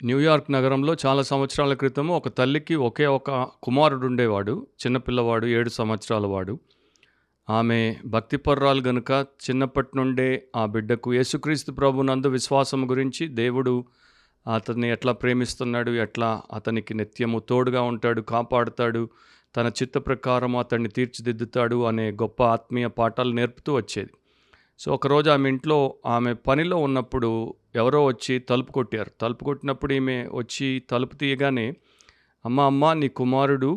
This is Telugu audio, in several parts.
న్యూయార్క్ నగరంలో చాలా సంవత్సరాల క్రితము ఒక తల్లికి ఒకే ఒక కుమారుడు ఉండేవాడు. చిన్నపిల్లవాడు, 7 సంవత్సరాల వాడు. ఆమె భక్తిపరురాలు గనుక చిన్నప్పటి నుండే ఆ బిడ్డకు యేసుక్రీస్తు ప్రభునందు విశ్వాసం గురించి, దేవుడు అతన్ని ఎట్లా ప్రేమిస్తున్నాడు, ఎట్లా అతనికి నిత్యము తోడుగా ఉంటాడు, కాపాడుతాడు, తన చిత్త ప్రకారం అతన్ని తీర్చిదిద్దుతాడు అనే గొప్ప ఆత్మీయ పాఠాలు నేర్పుతూ వచ్చేది. సో ఒకరోజు ఆమె ఇంట్లో ఆమె పనిలో ఉన్నప్పుడు ఎవరో వచ్చి తలుపు కొట్టారు. తలుపు కొట్టినప్పుడు ఈమె వచ్చి తలుపు తీయగానే, అమ్మ నీ కుమారుడు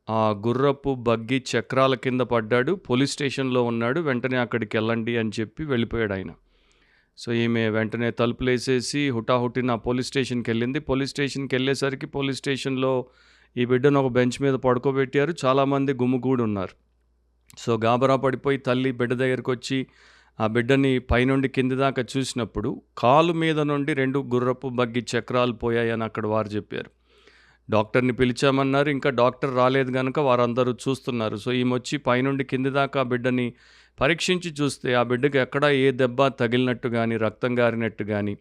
ఆ గుర్రపు బగ్గి చక్రాల కింద పడ్డాడు, పోలీస్ స్టేషన్లో ఉన్నాడు, వెంటనే అక్కడికి వెళ్ళండి అని చెప్పి వెళ్ళిపోయాడు ఆయన. సో ఈమె వెంటనే తలుపులేసేసి హుటాహుటిన పోలీస్ స్టేషన్కి వెళ్ళింది. పోలీస్ స్టేషన్కి వెళ్ళేసరికి పోలీస్ స్టేషన్లో ఈ బిడ్డను ఒక బెంచ్ మీద పడుకోబెట్టారు. చాలామంది గుమ్ముగూడి ఉన్నారు. సో గాబరా పడిపోయి తల్లి బిడ్డ దగ్గరికి వచ్చి ఆ బిడ్డని పైనుండి కింది దాకా చూసినప్పుడు కాలు మీద నుండి 2 గుర్రపు బగ్గి చక్రాలు పోయాయని అక్కడ వారు చెప్పారు. డాక్టర్ని పిలిచామన్నారు. ఇంకా డాక్టర్ రాలేదు కనుక వారందరూ చూస్తున్నారు. సో ఈమె వచ్చి పైనుండి కింది దాకా ఆ బిడ్డని పరీక్షించి చూస్తే ఆ బిడ్డకి ఎక్కడా ఏ దెబ్బ తగిలినట్టు కానీ, రక్తం గారినట్టు కానీ,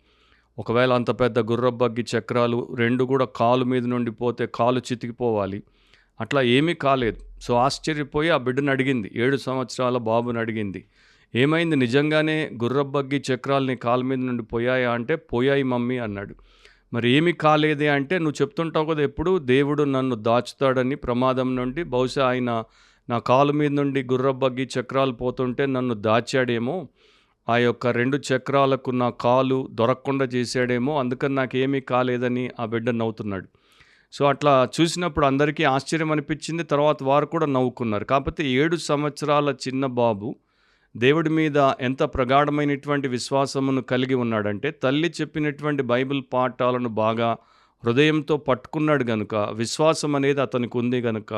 ఒకవేళ అంత పెద్ద గుర్రపు బగ్గి చక్రాలు 2 కూడా కాలు మీద నుండి పోతే కాలు చితికిపోవాలి, అట్లా ఏమీ కాలేదు. సో ఆశ్చర్యపోయి ఆ బిడ్డను అడిగింది, 7 సంవత్సరాల బాబుని అడిగింది, ఏమైంది, నిజంగానే గుర్రపు బగ్గి చక్రాలు నీ కాలు మీద నుండి పోయాయా అంటే, పోయాయి మమ్మీ అన్నాడు. మరి ఏమి కాలేదే అంటే, నువ్వు చెప్తుంటావు కదా ఎప్పుడు దేవుడు నన్ను దాచుతాడని ప్రమాదం నుండి, బహుశా ఆయన నా కాలు మీద నుండి గుర్రపు బగ్గి చక్రాలు పోతుంటే నన్ను దాచాడేమో, ఆ యొక్క 2 చక్రాలకు నా కాలు దొరకకుండా చేశాడేమో, అందుకని నాకేమీ కాలేదని ఆ బిడ్డ నవ్వుతున్నాడు. సో అట్లా చూసినప్పుడు అందరికీ ఆశ్చర్యం అనిపించింది. తర్వాత వారు కూడా నవ్వుకున్నారు. కాకపోతే 7 సంవత్సరాల చిన్న బాబు దేవుడి మీద ఎంత ప్రగాఢమైనటువంటి విశ్వాసమును కలిగి ఉన్నాడంటే, తల్లి చెప్పినటువంటి బైబిల్ పాఠాలను బాగా హృదయంతో పట్టుకున్నాడు గనుక, విశ్వాసం అనేది అతనికి ఉంది గనుక,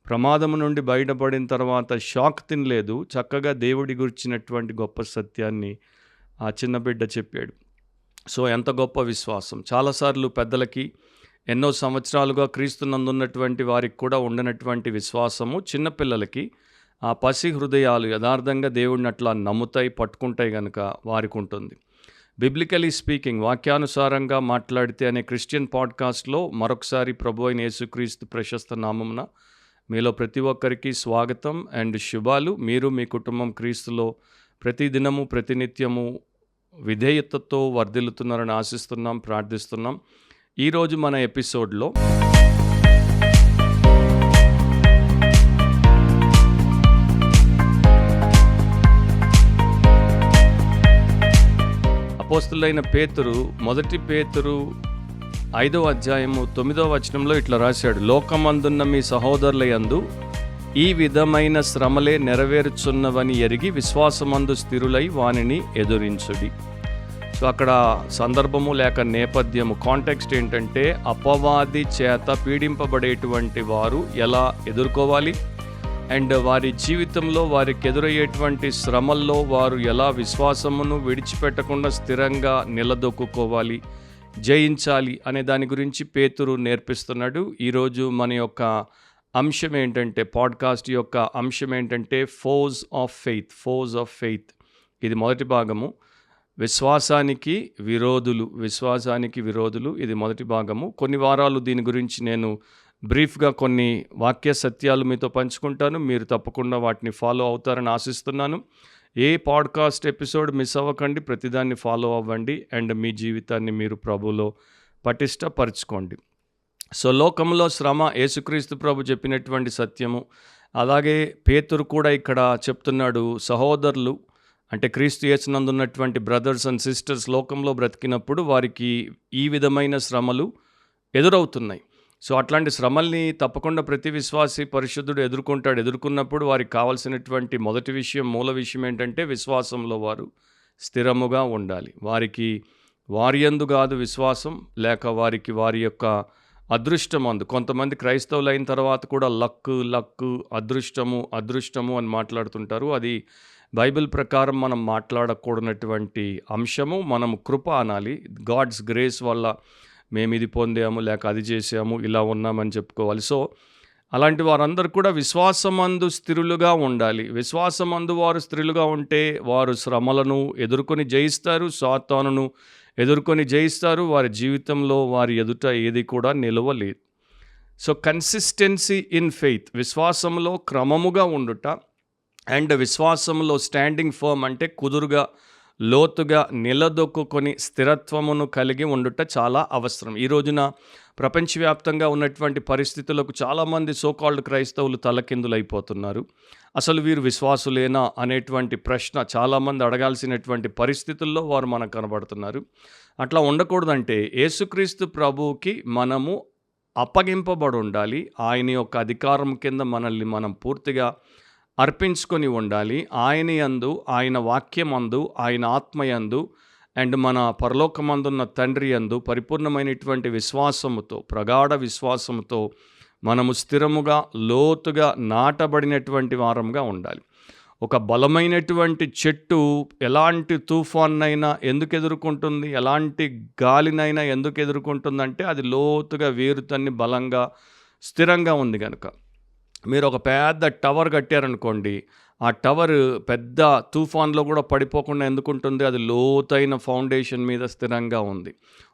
ప్రమాదము నుండి బయటపడిన తర్వాత షాక్ తినలేదు. చక్కగా దేవుడి గురించినటువంటి గొప్ప సత్యాన్ని ఆ చిన్న బిడ్డ చెప్పాడు. సో ఎంత గొప్ప విశ్వాసం. చాలాసార్లు పెద్దలకి ఎన్నో సంవత్సరాలుగా క్రీస్తునందున్నటువంటి వారికి కూడా ఉండనటువంటి విశ్వాసము చిన్నపిల్లలకి ఆ పసి హృదయాలు యథార్థంగా దేవుడిని అట్లా నమ్ముతాయి, పట్టుకుంటాయి కనుక వారికి ఉంటుంది. బిబ్లికలీ స్పీకింగ్, వాక్యానుసారంగా మాట్లాడితే అనే క్రిస్టియన్ పాడ్కాస్ట్లో మరొకసారి ప్రభు అయిన యేసుక్రీస్తు ప్రశస్త నామమున మీలో ప్రతి ఒక్కరికి స్వాగతం అండ్ శుభాలు. మీరు మీ కుటుంబం క్రీస్తులో ప్రతిదినము ప్రతినిత్యము విధేయతతో వర్ధిల్లుతున్నారని ఆశిస్తున్నాం, ప్రార్థిస్తున్నాం. ఈరోజు మన ఎపిసోడ్లో అపోస్తలుడైన పేతురు, 1 పేతురు 5వ అధ్యాయము 9వ వచనంలో ఇట్లా రాశాడు, లోకమందున్న మీ సహోదరుల యందు ఈ విధమైన శ్రమలే నెరవేరుచున్నవని ఎరిగి విశ్వాసమందు స్థిరులై వానిని ఎదురించుడి. సో అక్కడ సందర్భము లేక నేపథ్యము, కాంటెక్స్ట్ ఏంటంటే, అపవాది చేత పీడింపబడేటువంటి వారు ఎలా ఎదుర్కోవాలి అండ్ వారి జీవితంలో వారికి ఎదురయ్యేటువంటి శ్రమల్లో వారు ఎలా విశ్వాసమును విడిచిపెట్టకుండా స్థిరంగా నిలదొక్కుకోవాలి, జయించాలి అనే దాని గురించి పేతురు నేర్పిస్తున్నాడు. ఈరోజు మన యొక్క అంశం ఏంటంటే, పాడ్కాస్ట్ యొక్క అంశం ఏంటంటే ఫోజ్ ఆఫ్ ఫెయిత్. ఇది మొదటి భాగము. విశ్వాసానికి విరోధులు ఇది మొదటి భాగము. కొన్ని వారాలు దీని గురించి నేను బ్రీఫ్గా కొన్ని వాక్య సత్యాలు మీతో పంచుకుంటాను. మీరు తప్పకుండా వాటిని ఫాలో అవుతారని ఆశిస్తున్నాను. ఏ పాడ్కాస్ట్ ఎపిసోడ్ మిస్ అవ్వకండి, ప్రతిదాన్ని ఫాలో అవ్వండి అండ్ మీ జీవితాన్ని మీరు ప్రభువులో పటిష్టపరచుకోండి. సో లోకంలో శ్రమ యేసుక్రీస్తు ప్రభు చెప్పినటువంటి సత్యము. అలాగే పేతురు కూడా ఇక్కడ చెప్తున్నాడు, సహోదరులు అంటే క్రీస్తు యేసునందున్నటువంటి బ్రదర్స్ అండ్ సిస్టర్స్ లోకంలో బ్రతికినప్పుడు వారికి ఈ విధమైన శ్రమలు ఎదురవుతున్నాయి. సో అట్లాంటి శ్రమల్ని తప్పకుండా ప్రతి విశ్వాసి పరిశుద్ధుడు ఎదుర్కొన్నప్పుడు వారికి కావాల్సినటువంటి మొదటి విషయం, మూల విషయం ఏంటంటే, విశ్వాసంలో వారు స్థిరముగా ఉండాలి. వారికి వారి యందు కాదు విశ్వాసం, లేక వారికి వారి యొక్క అదృష్టమందు. కొంతమంది క్రైస్తవులు అయిన తర్వాత కూడా లక్కు అదృష్టము అని మాట్లాడుతుంటారు. అది బైబిల్ ప్రకారం మనం మాట్లాడకూడనటువంటి అంశము. మనం కృప అనాలి. గాడ్స్ గ్రేస్ వల్ల మేము ఇది పొందాము, లేక అది చేసాము, ఇలా ఉన్నామని చెప్పుకోవాలి. సో అలాంటి వారందరూ కూడా విశ్వాసమందు స్థిరులుగా ఉండాలి. విశ్వాసమందు వారు స్థిరులుగా ఉంటే వారు శ్రమలను ఎదుర్కొని జయిస్తారు, సాతానును ఎదుర్కొని జయిస్తారు. వారి జీవితంలో వారి ఎదుట ఏది కూడా నిలవలేదు. సో కన్సిస్టెన్సీ ఇన్ ఫెయిత్, విశ్వాసంలో క్రమముగా ఉండుట, అండ్ విశ్వాసంలో స్టాండింగ్ ఫర్మ్ అంటే కుదురుగా లోతుగా నిలదొక్కుని స్థిరత్వమును కలిగి ఉండుట చాలా అవసరం. ఈ రోజున ప్రపంచవ్యాప్తంగా ఉన్నటువంటి పరిస్థితులకు చాలామంది సోకాల్డ్ క్రైస్తవులు తలకిందులైపోతున్నారు. అసలు వీరు విశ్వాసులేనా అనేటువంటి ప్రశ్న చాలామంది అడగాల్సినటువంటి పరిస్థితుల్లో వారు మనకు కనబడుతున్నారు. అట్లా ఉండకూడదంటే యేసుక్రీస్తు ప్రభువుకి మనము అప్పగింపబడి ఉండాలి. ఆయన యొక్క అధికారం కింద మనల్ని మనం పూర్తిగా అర్పించుకొని ఉండాలి. ఆయన యందు, ఆయన వాక్యమందు, ఆయన ఆత్మయందు, అండ్ మన పరలోకమందున్న తండ్రి యందు పరిపూర్ణమైనటువంటి విశ్వాసముతో, ప్రగాఢ విశ్వాసముతో మనము స్థిరముగా లోతుగా నాటబడినటువంటి వారంగా ఉండాలి. ఒక బలమైనటువంటి చెట్టు ఎలాంటి తుఫాన్నైనా ఎందుకు ఎదుర్కొంటుంది, ఎలాంటి గాలినైనా ఎందుకు ఎదుర్కొంటుందంటే అది లోతుగా వేరుతన్ని బలంగా స్థిరంగా ఉంది కనుక. మీరు ఒక పెద్ద టవర్ కట్టారనుకోండి, ఆ టవర్ పెద్ద తుఫాన్లో కూడా పడిపోకుండా ఎందుకుంటుంది, అది లోతైన ఫౌండేషన్ మీద స్థిరంగా ఉంది.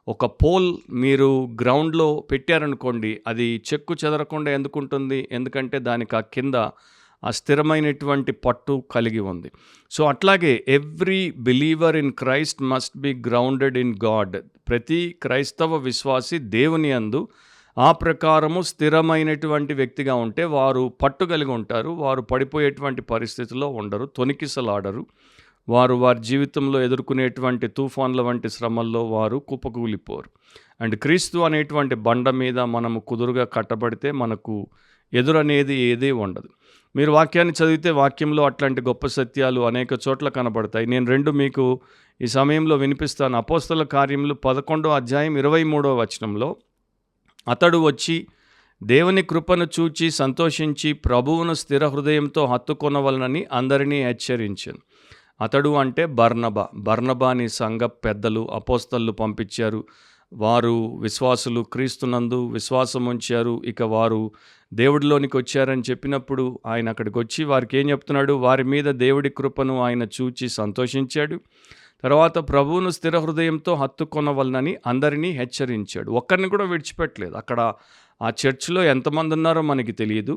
ఒక పోల్ మీరు గ్రౌండ్లో పెట్టారనుకోండి, అది చెక్కు చెదరకుండా ఎందుకుంటుంది, ఎందుకంటే దానికి ఆ కింద ఆ స్థిరమైనటువంటి పట్టు కలిగి ఉంది. సో అట్లాగే every believer in Christ must be grounded in God. ప్రతి క్రైస్తవ విశ్వాసి దేవుని యందు ఆ ప్రకారము స్థిరమైనటువంటి వ్యక్తిగా ఉంటే వారు పట్టు కలిగి ఉంటారు. వారు పడిపోయేటువంటి పరిస్థితుల్లో ఉండరు, తొణికిసలాడరు. వారు వారి జీవితంలో ఎదుర్కొనేటువంటి తుఫాన్ల వంటి శ్రమల్లో వారు కుప్పకూలిపోరు. అండ్ క్రీస్తు అనేటువంటి బండ మీద మనము కుదురుగా కట్టబడితే మనకు ఎదురనేది ఏదీ ఉండదు. మీరు వాక్యాన్ని చదివితే వాక్యంలో అట్లాంటి గొప్ప సత్యాలు అనేక చోట్ల కనబడతాయి. నేను 2 మీకు ఈ సమయంలో వినిపిస్తాను. అపోస్తల కార్యములు 11వ అధ్యాయం 23వ వచనంలో, అతడు వచ్చి దేవుని కృపను చూచి సంతోషించి ప్రభువును స్థిర హృదయంతో హత్తుకొనవలనని అందరినీ హెచ్చరించాను. అతడు అంటే బర్నబాని సంఘ పెద్దలు అపోస్తలు పంపించారు. వారు విశ్వాసులు, క్రీస్తునందు విశ్వాసం ఉంచారు. ఇక వారు దేవుడిలోనికి వచ్చారని చెప్పినప్పుడు ఆయన అక్కడికి వచ్చి వారికి ఏం చెప్తున్నాడు, వారి మీద దేవుడి కృపను ఆయన చూచి సంతోషించాడు. తర్వాత ప్రభువును స్థిర హృదయంతో హత్తుకొనవలనని అందరినీ హెచ్చరించాడు. ఒక్కరిని కూడా విడిచిపెట్టలేదు. అక్కడ ఆ చర్చిలో ఎంతమంది ఉన్నారో మనకి తెలియదు.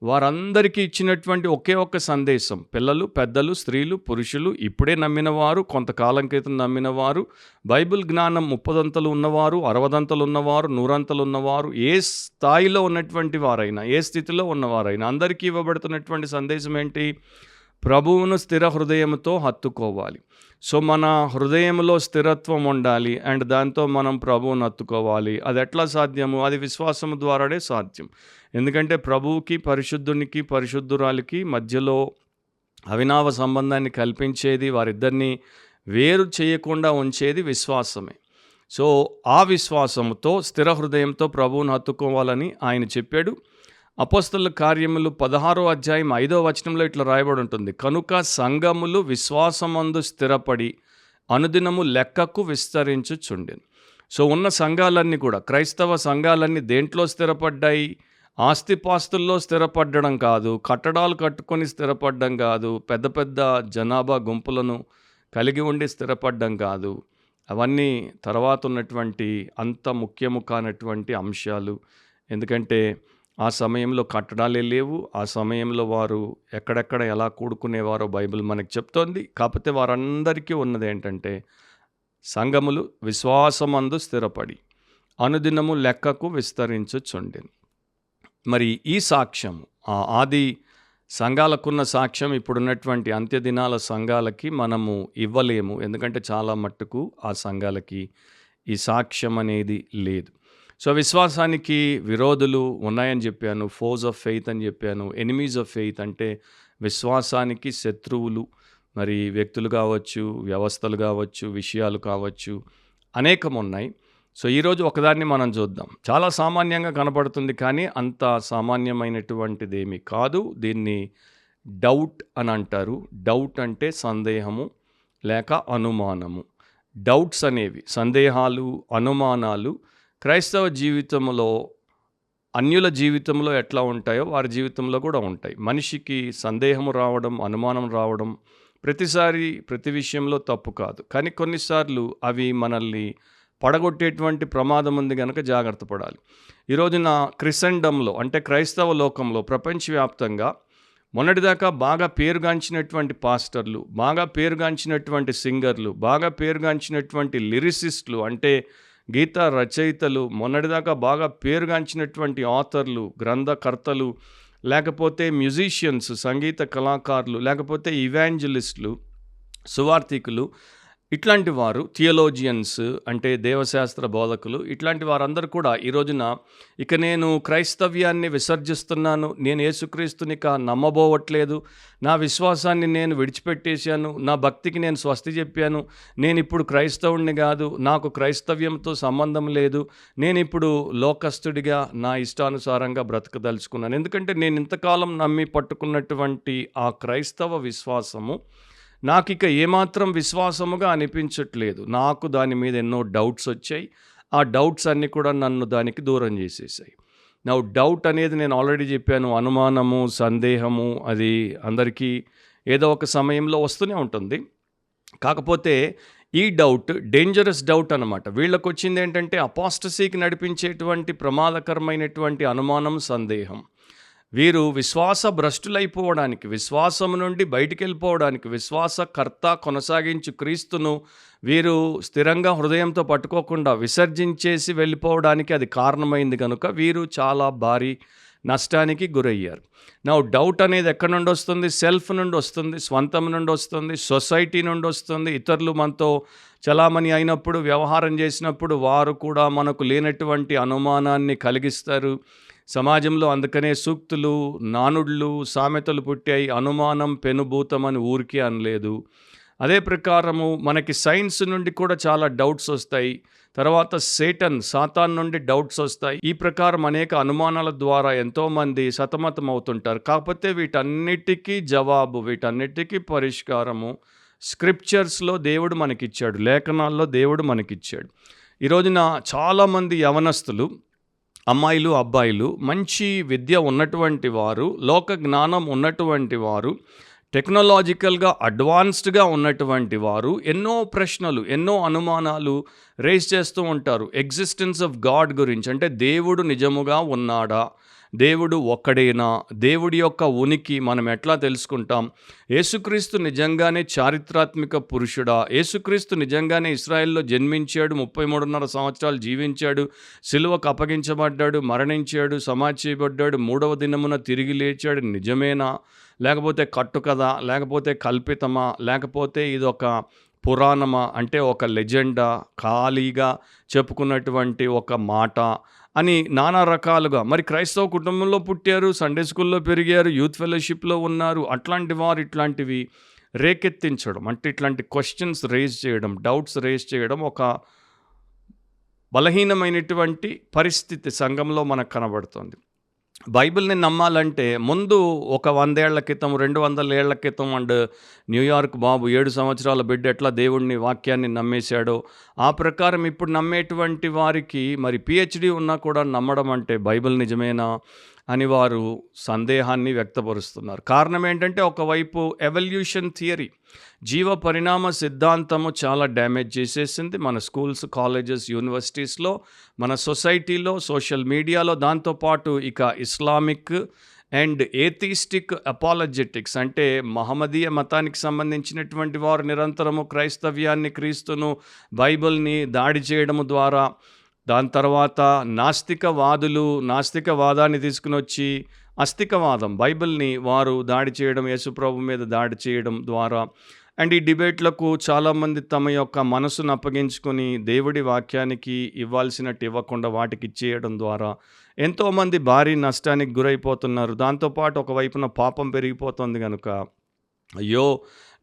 వారందరికీ ఇచ్చినటువంటి ఒకే ఒక్క సందేశం, పిల్లలు, పెద్దలు, స్త్రీలు, పురుషులు, ఇప్పుడే నమ్మినవారు, కొంతకాలం క్రితం నమ్మినవారు, బైబిల్ జ్ఞానం 30 ఉన్నవారు, 60 ఉన్నవారు, 100 ఉన్నవారు, ఏ స్థాయిలో ఉన్నటువంటి వారైనా, ఏ స్థితిలో ఉన్నవారైనా అందరికీ ఇవ్వబడుతున్నటువంటి సందేశం ఏంటి, ప్రభువును స్థిర హృదయంతో హత్తుకోవాలి. సో మన హృదయంలో స్థిరత్వం ఉండాలి, అండ్ దాంతో మనం ప్రభువును హత్తుకోవాలి. అది ఎట్లా సాధ్యము, అది విశ్వాసం ద్వారానే సాధ్యం. ఎందుకంటే ప్రభువుకి, పరిశుద్ధునికి, పరిశుద్ధురాలికి మధ్యలో అవినావ సంబంధాన్ని కల్పించేది, వారిద్దరిని వేరు చేయకుండా ఉంచేది విశ్వాసమే. సో ఆ విశ్వాసంతో స్థిర హృదయంతో ప్రభువును హత్తుకోవాలని ఆయన చెప్పాడు. అపోస్తలుల కార్యములు 16వ అధ్యాయం 5వ వచనంలో ఇట్లా రాయబడి ఉంటుంది, కనుక సంఘములు విశ్వాసమందు స్థిరపడి అనుదినము లెక్కకు విస్తరించుచుండెను. సో ఉన్న సంఘాలన్నీ కూడా, క్రైస్తవ సంఘాలన్నీ దేంట్లో స్థిరపడ్డాయి, ఆస్తిపాస్తుల్లో స్థిరపడడం కాదు, కట్టడాలు కట్టుకొని స్థిరపడడం కాదు, పెద్ద పెద్ద జనాభా గుంపులను కలిగి ఉండి స్థిరపడడం కాదు. అవన్నీ తర్వాత ఉన్నటువంటి అంత ముఖ్యము కానటువంటి అంశాలు. ఎందుకంటే ఆ సమయంలో కట్టడాలే లేవు. ఆ సమయంలో వారు ఎక్కడెక్కడ ఎలా కూడుకునేవారో బైబిల్ మనకు చెప్తోంది. కాకపోతే వారందరికీ ఉన్నది ఏంటంటే, సంఘములు విశ్వాసమందు స్థిరపడి అనుదినము లెక్కకు విస్తరించుచుండెను. మరి ఈ సాక్ష్యం ఆది సంఘాలకున్న సాక్ష్యం ఇప్పుడున్నటువంటి అంత్యదినాల సంఘాలకి మనము ఇవ్వలేము. ఎందుకంటే చాలా మట్టుకు ఆ సంఘాలకి ఈ సాక్ష్యం అనేది లేదు. సో విశ్వాసానికి విరోధులు ఉన్నాయని చెప్పాను, ఫోజ్ ఆఫ్ ఫెయిత్ అని చెప్పాను, ఎనిమీస్ ఆఫ్ ఫెయిత్ అంటే విశ్వాసానికి శత్రువులు. మరి వ్యక్తులు కావచ్చు, వ్యవస్థలు కావచ్చు, విషయాలు కావచ్చు, అనేకం ఉన్నాయి. సో ఈరోజు ఒకదాన్ని మనం చూద్దాం. చాలా సామాన్యంగా కనపడుతుంది, కానీ అంత సామాన్యమైనటువంటిదేమీ కాదు. దీన్ని డౌట్ అని అంటారు. డౌట్ అంటే సందేహము లేక అనుమానము. డౌట్స్ అనేవి, సందేహాలు, అనుమానాలు క్రైస్తవ జీవితంలో, అన్యుల జీవితంలో ఎట్లా ఉంటాయో వారి జీవితంలో కూడా ఉంటాయి. మనిషికి సందేహము రావడం, అనుమానం రావడం ప్రతిసారి ప్రతి విషయంలో తప్పు కాదు. కానీ కొన్నిసార్లు అవి మనల్ని పడగొట్టేటువంటి ప్రమాదం ఉంది గనక జాగ్రత్త పడాలి. ఈ రోజున క్రిసెండమ్‌లో అంటే క్రైస్తవ లోకంలో ప్రపంచవ్యాప్తంగా మొన్నటిదాకా బాగా పేరుగాంచినటువంటి పాస్టర్లు, బాగా పేరుగాంచినటువంటి సింగర్లు, బాగా పేరుగాంచినటువంటి లిరిసిస్టులు అంటే గీత రచయితలు, మొన్నటిదాకా బాగా పేరుగాంచినటువంటి ఆథర్లు, గ్రంథకర్తలు, లేకపోతే మ్యూజిషియన్స్, సంగీత కళాకారులు, లేకపోతే ఇవాంజలిస్టులు, సువార్థికులు, ఇట్లాంటి వారు థియోలోజియన్స్ అంటే దేవశాస్త్ర బోధకులు, ఇట్లాంటి వారందరూ కూడా ఈ రోజున ఇక నేను క్రైస్తవ్యాన్ని విసర్జిస్తున్నాను, నేను యేసుక్రీస్తునిక నమ్మబోవట్లేదు, నా విశ్వాసాన్ని నేను విడిచిపెట్టేశాను, నా భక్తికి నేను స్వస్తి చెప్పాను, నేను ఇప్పుడు క్రైస్తవుడిని కాదు, నాకు క్రైస్తవ్యంతో సంబంధం లేదు, నేను ఇప్పుడు లోకస్తుడిగా నా ఇష్టానుసారంగా బ్రతకదలుచుకున్నాను. ఎందుకంటే నేను ఇంతకాలం నమ్మి పట్టుకున్నటువంటి ఆ క్రైస్తవ విశ్వాసము నాకిక ఏమాత్రం విశ్వాసముగా అనిపించట్లేదు. నాకు దాని మీద ఎన్నో డౌట్స్ వచ్చాయి. ఆ డౌట్స్ అన్నీ కూడా నన్ను దానికి దూరం చేసేసాయి. డౌట్ అనేది నేను ఆల్రెడీ చెప్పాను, అనుమానము, సందేహము అది అందరికీ ఏదో ఒక సమయంలో వస్తూనే ఉంటుంది. కాకపోతే ఈ డౌట్ డేంజరస్ డౌట్ అనమాట. వీళ్ళకి వచ్చింది ఏంటంటే అపాస్టసీకి నడిపించేటువంటి ప్రమాదకరమైనటువంటి అనుమానం, సందేహం. వీరు విశ్వాస భ్రష్టులైపోవడానికి, విశ్వాసం నుండి బయటికి వెళ్ళిపోవడానికి, విశ్వాసకర్త కొనసాగించు క్రీస్తును వీరు స్థిరంగా హృదయంతో పట్టుకోకుండా విసర్జించేసి వెళ్ళిపోవడానికి అది కారణమైంది కనుక వీరు చాలా భారీ నష్టానికి గురయ్యారు. డౌట్ అనేది ఎక్కడి నుండి వస్తుంది? సెల్ఫ్ నుండి వస్తుంది, స్వంతం నుండి వస్తుంది, సొసైటీ నుండి వస్తుంది. ఇతరులు మనతో చలామణి అయినప్పుడు, వ్యవహారం చేసినప్పుడు వారు కూడా మనకు లేనటువంటి అనుమానాన్ని కలిగిస్తారు. సమాజంలో అందుకనే సూక్తులు, నానుళ్ళు, సామెతలు పుట్టాయి. అనుమానం పెనుభూతమని ఊరికే అనలేదు. అదే ప్రకారము మనకి సైన్స్ నుండి కూడా చాలా డౌట్స్ వస్తాయి. తర్వాత సాతాన్ నుండి డౌట్స్ వస్తాయి. ఈ ప్రకారం అనేక అనుమానాల ద్వారా ఎంతోమంది సతమతం అవుతుంటారు. కాకపోతే వీటన్నిటికీ జవాబు, వీటన్నిటికీ పరిష్కారము స్క్రిప్చర్స్లో దేవుడు మనకిచ్చాడు, లేఖనాల్లో దేవుడు మనకిచ్చాడు. ఈ రోజున చాలామంది యవనస్తులు, అమ్మాయిలు, అబ్బాయిలు, మంచి విద్య ఉన్నటువంటి వారు, లోక జ్ఞానం ఉన్నటువంటి వారు, టెక్నాలజికల్గా అడ్వాన్స్డ్గా ఉన్నటువంటి వారు ఎన్నో ప్రశ్నలు, ఎన్నో అనుమానాలు రేస్ చేస్తూ ఉంటారు. ఎగ్జిస్టెన్స్ ఆఫ్ గాడ్ గురించి, అంటే దేవుడు నిజముగా ఉన్నాడా, దేవుడు ఒక్కడేనా, దేవుడి యొక్క ఉనికి మనం ఎట్లా తెలుసుకుంటాం, యేసుక్రీస్తు నిజంగానే చారిత్రాత్మక పురుషుడా, యేసుక్రీస్తు నిజంగానే ఇశ్రాయేల్లో జన్మించాడు, 33.5 సంవత్సరాలు జీవించాడు, సిలువకు అప్పగించబడ్డాడు, మరణించాడు, సమాధి చేయబడ్డాడు, 3వ దినమున తిరిగి లేచాడు, నిజమేనా, లేకపోతే కట్టుకథ, లేకపోతే కల్పితమా, లేకపోతే ఇదొక పురాణమా, అంటే ఒక లెజెండా, ఖాళీగా చెప్పుకున్నటువంటి ఒక మాట అని నానా రకాలుగా. మరి క్రైస్తవ కుటుంబంలో పుట్టారు, సండే స్కూల్లో పెరిగారు, యూత్ ఫెలోషిప్లో ఉన్నారు, అట్లాంటి వారు ఇట్లాంటివి రేకెత్తించడం, అంటే ఇట్లాంటి క్వశ్చన్స్ రేజ్ చేయడం, డౌట్స్ రేజ్ చేయడం ఒక బలహీనమైనటువంటి పరిస్థితి సంఘంలో మనకు కనబడుతుంది. బైబిల్ని నమ్మాలంటే ముందు ఒక 100 ఏళ్ల క్రితం, 200 ఏళ్ల క్రితం న్యూయార్క్ బాబు 7 సంవత్సరాల బిడ్డ ఎట్లా దేవుడిని వాక్యాన్ని నమ్మేశాడో ఆ ప్రకారం ఇప్పుడు నమ్మేటువంటి వారికి మరి పిహెచ్డి ఉన్నా కూడా నమ్మడం అంటే బైబిల్ నిజమేనా అని వారు సందేహాన్ని వ్యక్తపరుస్తున్నారు. కారణం ఏంటంటే ఒకవైపు ఎవల్యూషన్ థియరీ, జీవ పరిణామ సిద్ధాంతము చాలా డ్యామేజ్ చేసేసింది మన స్కూల్స్, కాలేజెస్, యూనివర్సిటీస్లో, మన సొసైటీలో, సోషల్ మీడియాలో. దాంతోపాటు ఇక ఇస్లామిక్ అండ్ ఏథిస్టిక్ అపాలజెటిక్స్ అంటే మహమ్మదీయ మతానికి సంబంధించినటువంటి వారు నిరంతరము క్రైస్తవ్యాన్ని, క్రీస్తును, బైబిల్ని దాడి చేయడము ద్వారా, దాని తర్వాత నాస్తికవాదులు నాస్తికవాదాన్ని తీసుకుని వచ్చి అస్తికవాదం, బైబిల్ని వారు దాడి చేయడం, యేసుప్రభు మీద దాడి చేయడం ద్వారా, అండ్ ఈ డిబేట్లకు చాలామంది తమ యొక్క మనసును అప్పగించుకొని దేవుడి వాక్యానికి ఇవ్వాల్సినట్టు ఇవ్వకుండా వాటికి ఇచ్చేయడం ద్వారా ఎంతోమంది భారీ నష్టానికి గురైపోతున్నారు. దాంతోపాటు ఒకవైపున పాపం పెరిగిపోతుంది కనుక అయ్యో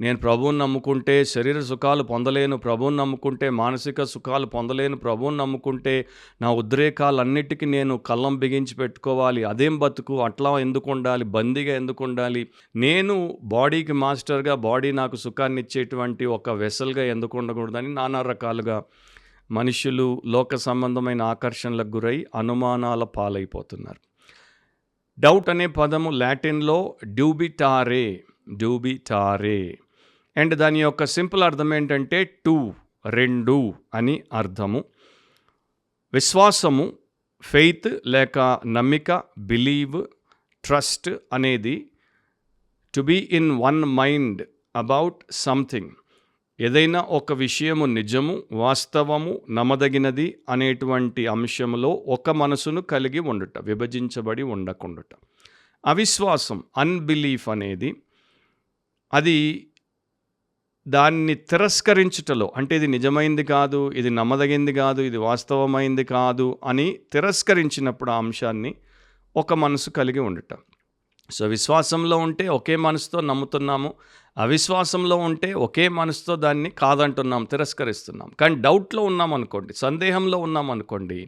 నేను ప్రభువుని నమ్ముకుంటే శరీర సుఖాలు పొందలేను, ప్రభువుని నమ్ముకుంటే మానసిక సుఖాలు పొందలేను, ప్రభువుని నమ్ముకుంటే నా ఉద్రేకాలన్నిటికీ నేను కళ్ళం బిగించి పెట్టుకోవాలి, అదేం బతుకు, అట్లా ఎందుకు ఉండాలి, బందీగా ఎందుకు ఉండాలి, నేను బాడీకి మాస్టర్గా, బాడీ నాకు సుఖాన్ని ఇచ్చేటువంటి ఒక వెసల్గా ఎందుకు ఉండకూడదని నానా రకాలుగా మనుషులు లోక సంబంధమైన ఆకర్షణలకు గురై అనుమానాల పాలైపోతున్నారు. డౌట్ అనే పదము లాటిన్లో డ్యూబిటారే అండ్ దాని యొక్క సింపుల్ అర్థం ఏంటంటే 2, 2 అని అర్థము. విశ్వాసము, ఫెయిత్ లేక నమ్మిక, బిలీవ్, ట్రస్ట్ అనేది to be in one mind about something. ఏదైనా ఒక విషయము నిజము, వాస్తవము, నమ్మదగినది అనేటువంటి అంశంలో ఒక మనసును కలిగి ఉండుట, విభజించబడి ఉండకుండుట. అవిశ్వాసం, అన్బిలీఫ్ అనేది అది దాన్ని తిరస్కరించుటలో, అంటే ఇది నిజమైంది కాదు, ఇది నమ్మదగింది కాదు, ఇది వాస్తవమైంది కాదు అని తిరస్కరించినప్పుడు ఆ అంశాన్ని ఒక మనసు కలిగి ఉండటం. సో విశ్వాసంలో ఉంటే ఒకే మనసుతో నమ్ముతున్నాము, అవిశ్వాసంలో ఉంటే ఒకే మనసుతో దాన్ని కాదంటున్నాం, తిరస్కరిస్తున్నాం. కానీ డౌట్లో ఉన్నామనుకోండి, సందేహంలో ఉన్నామనుకోండి,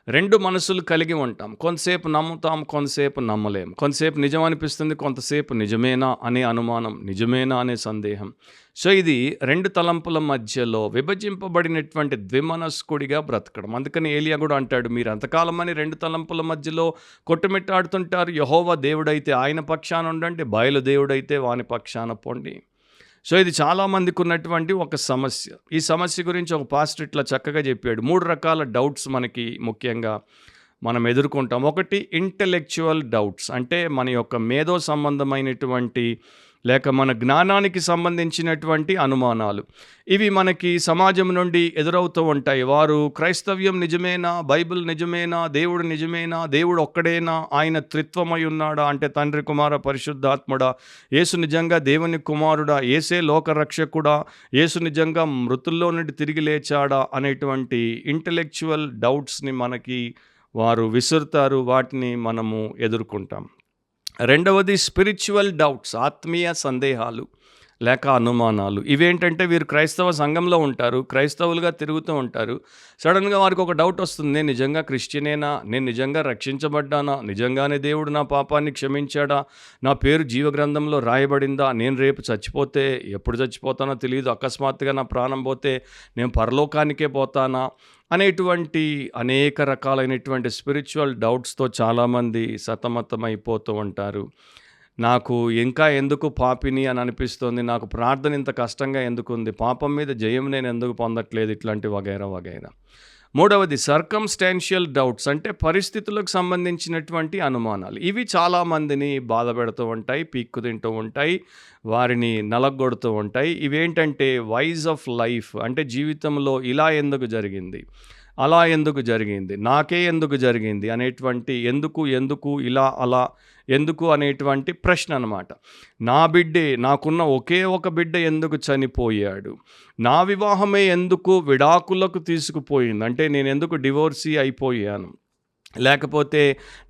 2 మనసులు కలిగి ఉంటాం. కొంతసేపు నమ్ముతాం, కొంతసేపు నమ్మలేం. కొంతసేపు నిజం అనిపిస్తుంది, కొంతసేపు నిజమేనా అనే అనుమానం, నిజమేనా అనే సందేహం. సో ఇది 2 తలంపుల మధ్యలో విభజింపబడినటువంటి ద్విమనస్కుడిగా బ్రతకడం. అందుకని ఏలియా కూడా అంటాడు, మీరు ఎంతకాలం అని 2 తలంపుల మధ్యలో కొట్టుమిట్టాడుతుంటారు. యెహోవా దేవుడైతే ఆయన పక్షాన ఉండండి, బయలు దేవుడైతే వాని పక్షాన పొండి. సో ఇది చాలామందికి ఉన్నటువంటి ఒక సమస్య. ఈ సమస్య గురించి ఒక పాస్టర్ ఇట్లా చక్కగా చెప్పాడు. 3 రకాల డౌట్స్ మనకి ముఖ్యంగా మనం ఎదుర్కొంటాం. ఒకటి ఇంటెలెక్చువల్ డౌట్స్, అంటే మన యొక్క మేధో సంబంధమైనటువంటి లేక మన జ్ఞానానికి సంబంధించినటువంటి అనుమానాలు. ఇవి మనకి సమాజం నుండి ఎదురవుతూ ఉంటాయి. వారు క్రైస్తవ్యం నిజమేనా, బైబిల్ నిజమేనా, దేవుడు నిజమేనా, దేవుడు ఒక్కడేనా, ఆయన త్రిత్వమై ఉన్నాడా, అంటే తండ్రి, కుమార, పరిశుద్ధాత్ముడా, యేసు నిజంగా దేవుని కుమారుడా, యేసే లోకరక్షకుడా, యేసు నిజంగా మృతుల్లో నుండి తిరిగి లేచాడా అనేటువంటి ఇంటెలెక్చువల్ డౌట్స్ని మనకి వారు విసురుతారు. వాటిని మనము ఎదుర్కొంటాం. రెండవది స్పిరిచువల్ డౌట్స్, ఆత్మీయ సందేహాలు లేక అనుమానాలు. ఇవేంటంటే వీరు క్రైస్తవ సంఘంలో ఉంటారు, క్రైస్తవులుగా తిరుగుతూ ఉంటారు. సడన్గా వారికి ఒక డౌట్ వస్తుంది, నేను నిజంగా క్రిస్టియనేనా, నేను నిజంగా రక్షించబడ్డానా, నిజంగానే దేవుడు నా పాపాన్ని క్షమించాడా, నా పేరు జీవగ్రంథంలో రాయబడిందా, నేను రేపు చచ్చిపోతే ఎప్పుడు చచ్చిపోతానో తెలియదు, అకస్మాత్తుగా నా ప్రాణం పోతే నేను పరలోకానికే పోతానా అనేటువంటి అనేక రకాలైనటువంటి స్పిరిచువల్ డౌట్స్తో చాలామంది సతమతమైపోతూ ఉంటారు. నాకు ఇంకా ఎందుకు పాపిని అని అనిపిస్తుంది, నాకు ప్రార్థన ఇంత కష్టంగా ఎందుకుంది, పాపం మీద జయం నేను ఎందుకు పొందట్లేదు, ఇట్లాంటి వగైరా వగైరా. మూడవది సర్కమ్స్టాన్షియల్ డౌట్స్, అంటే పరిస్థితులకు సంబంధించినటువంటి అనుమానాలు. ఇవి చాలామందిని బాధ పెడుతూ ఉంటాయి, పీక్కు తింటూ ఉంటాయి, వారిని నలగొడుతూ ఉంటాయి. ఇవేంటంటే వైజ్ ఆఫ్ లైఫ్, అంటే జీవితంలో ఇలా ఎందుకు జరిగింది, అలా ఎందుకు జరిగింది, నాకే ఎందుకు జరిగింది అనేటువంటి ఎందుకు ఇలా అలా ఎందుకు అనేటువంటి ప్రశ్న అన్నమాట. నా బిడ్డే, నాకున్న ఒకే ఒక బిడ్డ ఎందుకు చనిపోయాడు, నా వివాహమే ఎందుకు విడాకులకు తీసుకుపోయింది, అంటే నేను ఎందుకు డివోర్సీ అయిపోయాను, లేకపోతే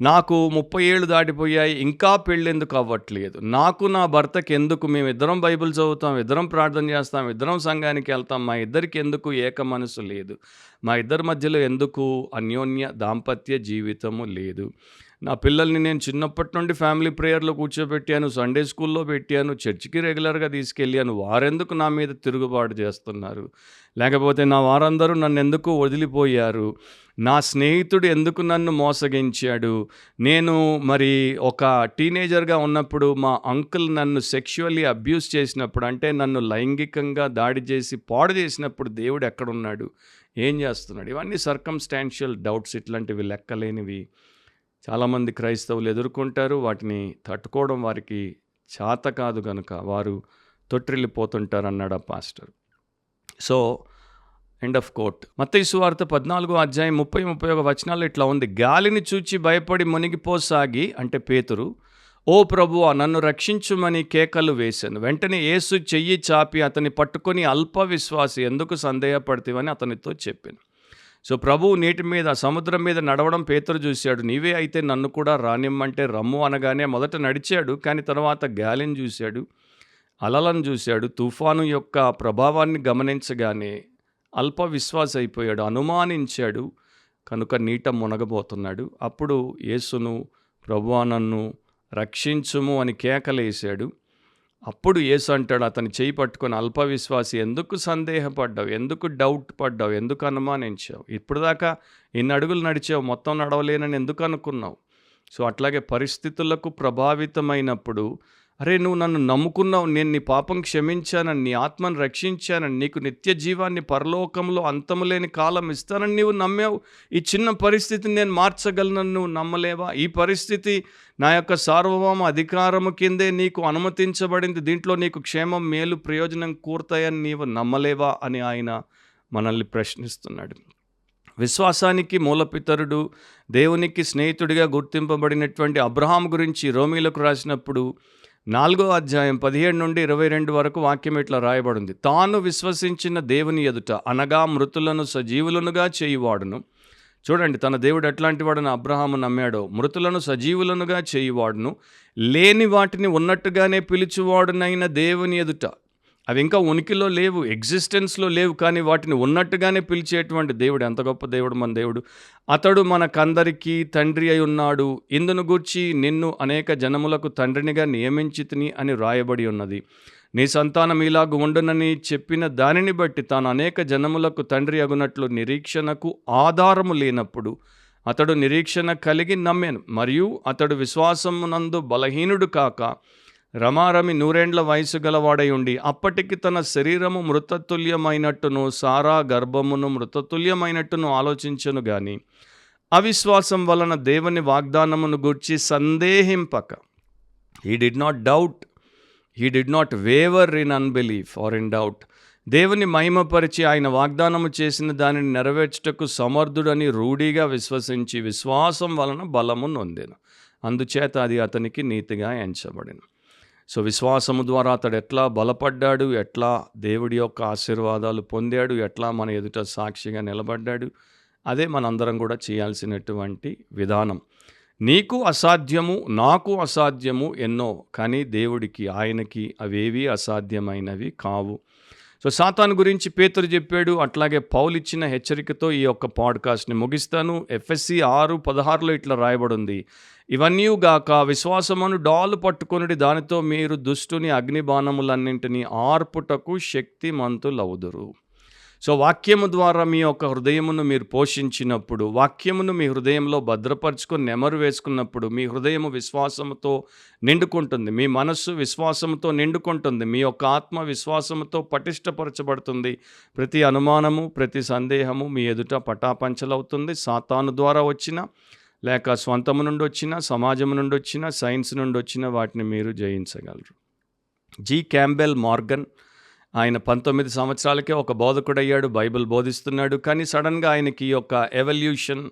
నాకు 30 ఏళ్ళు దాటిపోయాయి ఇంకా పెళ్ళెందుకు అవ్వట్లేదు, నాకు నా భర్తకి ఎందుకు, మేమిద్దరం బైబిల్ చదువుతాం, ఇద్దరం ప్రార్థన చేస్తాం, ఇద్దరం సంఘానికి వెళ్తాం, మా ఇద్దరికి ఎందుకు ఏక మనసు లేదు, మా ఇద్దరి మధ్యలో ఎందుకు అన్యోన్య దాంపత్య జీవితము లేదు, నా పిల్లల్ని నేను చిన్నప్పటి నుండి ఫ్యామిలీ ప్రేయర్లో కూర్చోబెట్టాను, సండే స్కూల్లో పెట్టాను, చర్చికి రెగ్యులర్గా తీసుకెళ్ళాను, వారెందుకు నా మీద తిరుగుబాటు చేస్తున్నారు, లేకపోతే నా వారందరూ నన్ను ఎందుకు వదిలిపోయారు, నా స్నేహితుడు ఎందుకు నన్ను మోసగించాడు, నేను మరి ఒక టీనేజర్గా ఉన్నప్పుడు మా అంకుల్ నన్ను సెక్షువల్లీ అబ్యూస్ చేసినప్పుడు, అంటే నన్ను లైంగికంగా దాడి చేసి పాడు చేసినప్పుడు దేవుడు ఎక్కడున్నాడు, ఏం చేస్తున్నాడు. ఇవన్నీ సర్కమ్స్టాన్షియల్ డౌట్స్, ఇట్లాంటివి లెక్కలేనివి చాలామంది క్రైస్తవులు ఎదుర్కొంటారు. వాటిని తట్టుకోవడం వారికి చేత కాదు కనుక వారు తొట్టిల్లిపోతుంటారు అన్నాడు ఆ pastor. So end of quote. మత్తయి సువార్త 14:30-31 వచనాల్లో ఇట్లా ఉంది, గాలిని చూచి భయపడి మునిగిపోసాగి, అంటే పేతురు, ఓ ప్రభువా నన్ను రక్షించుమని కేకలు వేశాను. వెంటనే యేసు చెయ్యి చాపి అతన్ని పట్టుకొని, అల్ప విశ్వాసి ఎందుకు సందేహపడితివని అతనితో చెప్పాను. సో ప్రభువు నీటి మీద, సముద్రం మీద నడవడం పేతురు చూశాడు. నీవే అయితే నన్ను కూడా రానిమ్మంటే రమ్ము అనగానే మొదట నడిచాడు, కానీ తర్వాత గాలిని చూశాడు, అలలను చూశాడు, తుఫాను యొక్క ప్రభావాన్ని గమనించగానే అల్ప విశ్వాస అయిపోయాడు, అనుమానించాడు, కనుక నీట మునగబోతున్నాడు. అప్పుడు యేసును, ప్రభువా నన్ను రక్షించుము అని కేకలేశాడు. అప్పుడు యేసు అంటాడు, అతని చేయి పట్టుకొని, అల్ప విశ్వాసి ఎందుకు సందేహపడ్డావు, ఎందుకు డౌట్ పడ్డావు, ఎందుకు అనుమానించావు, ఇప్పుడు దాకా ఇన్ని అడుగులు నడిచావు, మొత్తం నడవలేనని ఎందుకు అనుకున్నావు. సో అట్లాగే పరిస్థితులకు ప్రభావితమైనప్పుడు అరే నువ్వు నన్ను నమ్ముకున్నావు, నేను నీ పాపం క్షమించానని, నీ ఆత్మను రక్షించానని, నీకు నిత్య జీవాన్ని పరలోకంలో అంతము లేని కాలం ఇస్తానని నీవు నమ్మావు. ఈ చిన్న పరిస్థితిని నేను మార్చగలనని నువ్వు నమ్మలేవా? ఈ పరిస్థితి నా యొక్క సార్వభౌమ అధికారము కిందే నీకు అనుమతించబడింది, దీంట్లో నీకు క్షేమం, మేలు, ప్రయోజనం కూర్తాయని నీవు నమ్మలేవా అని ఆయన మనల్ని ప్రశ్నిస్తున్నాడు. విశ్వాసానికి మూలపితరుడు, దేవునికి స్నేహితుడిగా గుర్తింపబడినటువంటి అబ్రహాం గురించి రోమీలకు రాసినప్పుడు 4వ అధ్యాయం 17 నుండి 22 వరకు వాక్యం ఇట్లా రాయబడింది. తాను విశ్వసించిన దేవుని ఎదుట, అనగా మృతులను సజీవులనుగా చేయువాడును. చూడండి, తన దేవుడు ఎట్లాంటి వాడని అబ్రహాము నమ్మాడో. మృతులను సజీవులనుగా చేయువాడును, లేని వాటిని ఉన్నట్టుగానే పిలుచువాడునైన దేవుని ఎదుట. అవి ఇంకా ఉనికిలో లేవు, ఎగ్జిస్టెన్స్లో లేవు, కానీ వాటిని ఉన్నట్టుగానే పిలిచేటువంటి దేవుడు. ఎంత గొప్ప దేవుడు మన దేవుడు! అతడు మనకందరికీ తండ్రి అయి ఉన్నాడు. ఇందును గూర్చి నిన్ను అనేక జనములకు తండ్రినిగా నియమించితిని అని వ్రాయబడి ఉన్నది. నీ సంతానం ఇలాగు ఉండునని చెప్పిన దానిని బట్టి తాను అనేక జనములకు తండ్రి అగునట్లు నిరీక్షణకు ఆధారము లేనప్పుడు అతడు నిరీక్షణ కలిగి నమ్మాను. మరియు అతడు విశ్వాసమునందు బలహీనుడు కాక రమారమి 100 వయసు గలవాడై ఉండి, అప్పటికి తన శరీరము మృతతుల్యమైనట్టును సారా గర్భమును మృతతుల్యమైనట్టును ఆలోచించను గాని, అవిశ్వాసం వలన దేవుని వాగ్దానమును గూర్చి సందేహింపక, he did not waver in unbelief or in doubt, దేవుని మహిమపరిచి ఆయన వాగ్దానము చేసిన దానిని నెరవేర్చుటకు సమర్థుడని రూఢిగా విశ్వసించి విశ్వాసం వలన బలము నొందెను. అందుచేత అది అతనికి నీతిగా ఎంచబడెను. సో విశ్వాసము ద్వారా అతడు ఎట్లా బలపడ్డాడు, ఎట్లా దేవుడి యొక్క ఆశీర్వాదాలు పొందాడు, ఎట్లా మన ఎదుట సాక్షిగా నిలబడ్డాడు, అదే మనందరం కూడా చేయాల్సినటువంటి విధానం. నీకు అసాధ్యము, నాకు అసాధ్యము ఎన్నో, కానీ దేవుడికి, ఆయనకి అవేవి అసాధ్యమైనవి కావు. సో సాతాను గురించి పేతురు చెప్పాడు. అట్లాగే పౌలు ఇచ్చిన హెచ్చరికతో ఈ యొక్క పాడ్కాస్ట్ని ముగిస్తాను. ఎఫ్ఎస్సి 6:16 ఇట్లా రాయబడింది. ఇవన్నీగాక విశ్వాసమును డాలు పట్టుకొనుడి, దానితో మీరు దుష్టుని అగ్నిబాణములన్నింటినీ ఆర్పుటకు శక్తిమంతులవుదురు. సో వాక్యము ద్వారా మీ యొక్క హృదయమును మీరు పోషించినప్పుడు, వాక్యమును మీ హృదయంలో భద్రపరుచుకొని నెమరు వేసుకున్నప్పుడు, మీ హృదయము విశ్వాసముతో నిండుకుంటుంది, మీ మనస్సు విశ్వాసముతో నిండుకుంటుంది, మీ యొక్క ఆత్మ విశ్వాసముతో పటిష్టపరచబడుతుంది. ప్రతి అనుమానము, ప్రతి సందేహము మీ ఎదుట పటాపంచలవుతుంది. సాతాను ద్వారా వచ్చిన, లేక స్వంతము నుండి వచ్చిన, సమాజము నుండి వచ్చిన, సైన్స్ నుండి వచ్చిన వాటిని మీరు జయించగలరు. జి క్యాంబెల్ మార్గన్, ఆయన 19 సంవత్సరాలకే ఒక బోధకుడయ్యాడు, బైబిల్ బోధిస్తున్నాడు. కానీ సడన్గా ఆయనకి ఈ యొక్క ఎవల్యూషన్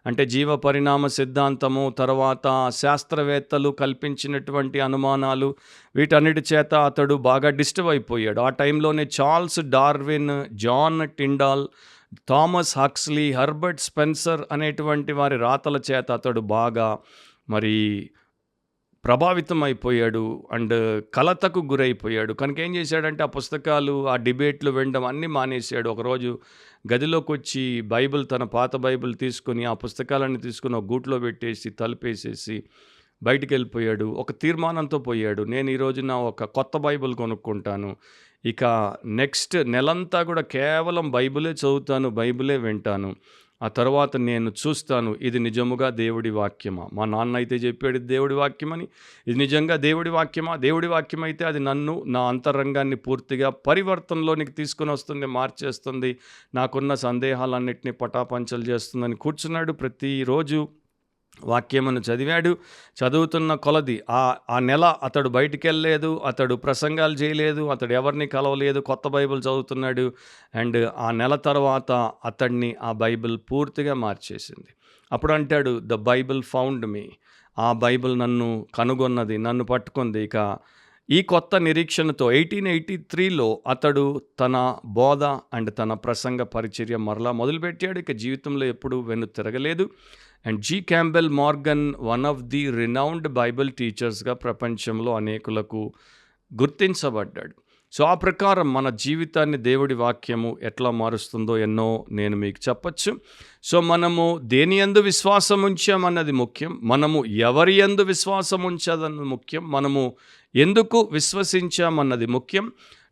అంటే జీవ పరిణామ సిద్ధాంతము, తర్వాత శాస్త్రవేత్తలు కల్పించినటువంటి అనుమానాలు, వీటన్నిటి చేత అతడు బాగా డిస్టర్బ్ అయిపోయాడు. ఆ టైంలోనే Charles Darwin, John Tyndall, Thomas Huxley, Herbert Spencer అనేటువంటి వారి రాతల చేత అతడు బాగా ప్రభావితం అయిపోయాడు అండ్ కలతకు గురైపోయాడు. కనుక ఏం చేశాడంటే ఆ పుస్తకాలు, ఆ డిబేట్లు వినడం అన్నీ మానేశాడు. ఒకరోజు గదిలోకి వచ్చి తన పాత బైబిల్ తీసుకొని, ఆ పుస్తకాలన్నీ తీసుకుని ఒక గూట్లో పెట్టేసి తలుపేసేసి బయటికి వెళ్ళిపోయాడు. ఒక తీర్మానంతో పోయాడు, నేను ఈ రోజున ఒక కొత్త బైబిల్ కొనుక్కుంటాను, ఇక నెక్స్ట్ నెలంతా కూడా కేవలం బైబిలే చదువుతాను, బైబిలే వింటాను, ఆ తర్వాత నేను చూస్తాను ఇది నిజముగా దేవుడి వాక్యమా. మా నాన్న అయితే చెప్పాడు దేవుడి వాక్యమని, ఇది నిజంగా దేవుడి వాక్యమా? దేవుడి వాక్యం అయితే అది నన్ను, నా అంతరంగాన్ని పూర్తిగా పరివర్తనలోనికి తీసుకుని వస్తుంది, మార్చేస్తుంది, నాకున్న సందేహాలన్నింటినీ పటాపంచలు చేస్తుందని కూర్చున్నాడు. ప్రతిరోజు వాక్యమును చదివాడు. చదువుతున్న కొలది ఆ నెల అతడు బయటికి వెళ్ళలేదు, అతడు ప్రసంగాలు చేయలేదు, అతడు ఎవరిని కలవలేదు, కొత్త బైబిల్ చదువుతున్నాడు. అండ్ ఆ నెల తర్వాత అతడిని ఆ బైబిల్ పూర్తిగా మార్చేసింది. అప్పుడు అంటాడు, ద బైబిల్ ఫౌండ్ మీ, ఆ బైబిల్ నన్ను కనుగొన్నది, నన్ను పట్టుకుంది. ఇక ఈ కొత్త నిరీక్షణతో 1883లో అతడు తన బోధ అండ్ తన ప్రసంగ పరిచర్య మరలా మొదలుపెట్టాడు. ఇక జీవితంలో ఎప్పుడు వెన్ను తిరగలేదు. And G Campbell Morgan one of the renowned bible టీచర్స్గా ప్రపంచంలో అనేకులకు గుర్తించబడ్డాడు. సో ఆ ప్రకారం మన జీవితాన్ని దేవుడి వాక్యము ఎట్లా మారుస్తుందో ఎన్నో నేను మీకు చెప్పచ్చు. సో మనము దేని యందు విశ్వాసం ఉంచామన్నది ముఖ్యం, మనము ఎవరి యందు విశ్వాసం ఉంచాదన్నది ముఖ్యం, మనము ఎందుకు విశ్వసించామన్నది ముఖ్యం.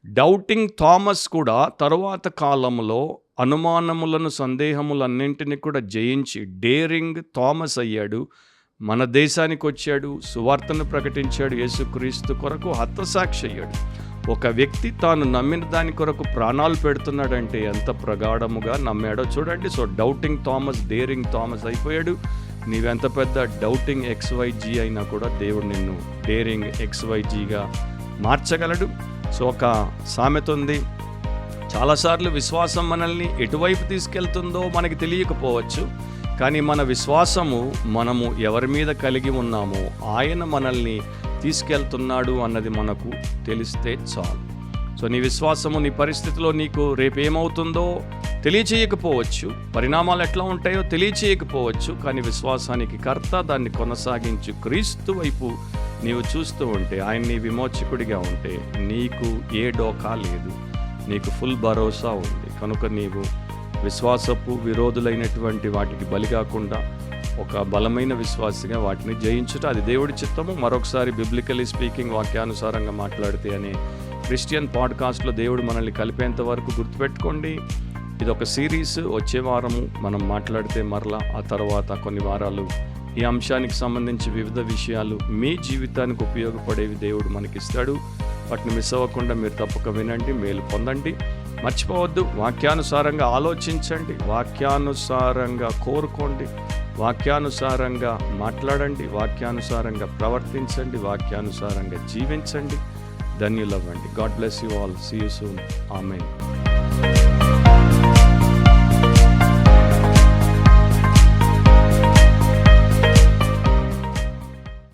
డౌటింగ్ థామస్ కూడా తరువాత కాలంలో అనుమానములను, సందేహములన్నింటినీ కూడా జయించి డేరింగ్ థామస్ అయ్యాడు. మన దేశానికి వచ్చాడు, సువార్తను ప్రకటించాడు, యేసుక్రీస్తు కొరకు హతసాక్షి అయ్యాడు. ఒక వ్యక్తి తాను నమ్మిన దాని కొరకు ప్రాణాలు పెడుతున్నాడంటే ఎంత ప్రగాఢముగా నమ్మాడో చూడండి. So doubting Thomas daring Thomas అయిపోయాడు. నీవెంత పెద్ద డౌటింగ్ XYG అయినా కూడా దేవుడు నిన్ను డేరింగ్ XYGగా మార్చగలడు. సో ఒక సామెత ఉంది, చాలాసార్లు విశ్వాసం మనల్ని ఎటువైపు తీసుకెళ్తుందో మనకి తెలియకపోవచ్చు, కానీ మన విశ్వాసము మనము ఎవరి మీద కలిగి ఉన్నామో ఆయన మనల్ని తీసుకెళ్తున్నాడు అన్నది మనకు తెలిస్తే చాలు. సో నీ విశ్వాసము నీ పరిస్థితిలో నీకు రేపేమవుతుందో తెలియచేయకపోవచ్చు, పరిణామాలు ఎట్లా ఉంటాయో తెలియచేయకపోవచ్చు, కానీ విశ్వాసానికి కర్త, దాన్ని కొనసాగించు క్రీస్తు వైపు నీవు చూస్తూ ఉంటే, ఆయన నీ విమోచకుడిగా ఉంటే నీకు ఏ డోకా లేదు, నీకు ఫుల్ భరోసా ఉంది. కనుక నీవు విశ్వాసపు విరోధులైనటువంటి వాటికి బలి కాకుండా ఒక బలమైన విశ్వాసిగా వాటిని జయించుట అది దేవుడి చిత్తము. మరొకసారి బిబ్లికలీ స్పీకింగ్, వాక్యానుసారంగా మాట్లాడితే అనే క్రిస్టియన్ పాడ్కాస్ట్లో దేవుడు మనల్ని కలిపేంత వరకు గుర్తుపెట్టుకోండి. ఇది ఒక సిరీస్. వచ్చే వారము మనం మాట్లాడితే మరలా ఆ తర్వాత కొన్ని వారాలు ఈ అంశానికి సంబంధించి వివిధ విషయాలు మీ జీవితానికి ఉపయోగపడేవి దేవుడు మనకిస్తాడు. వాటిని మిస్ అవ్వకుండా మీరు తప్పక వినండి, మేలు పొందండి. మర్చిపోవద్దు, వాక్యానుసారంగా ఆలోచించండి, వాక్యానుసారంగా కోరుకోండి, వాక్యానుసారంగా మాట్లాడండి, వాక్యానుసారంగా ప్రవర్తించండి, వాక్యానుసారంగా జీవించండి. ధన్యులవ్వండి. God bless you all. See you soon. Amen.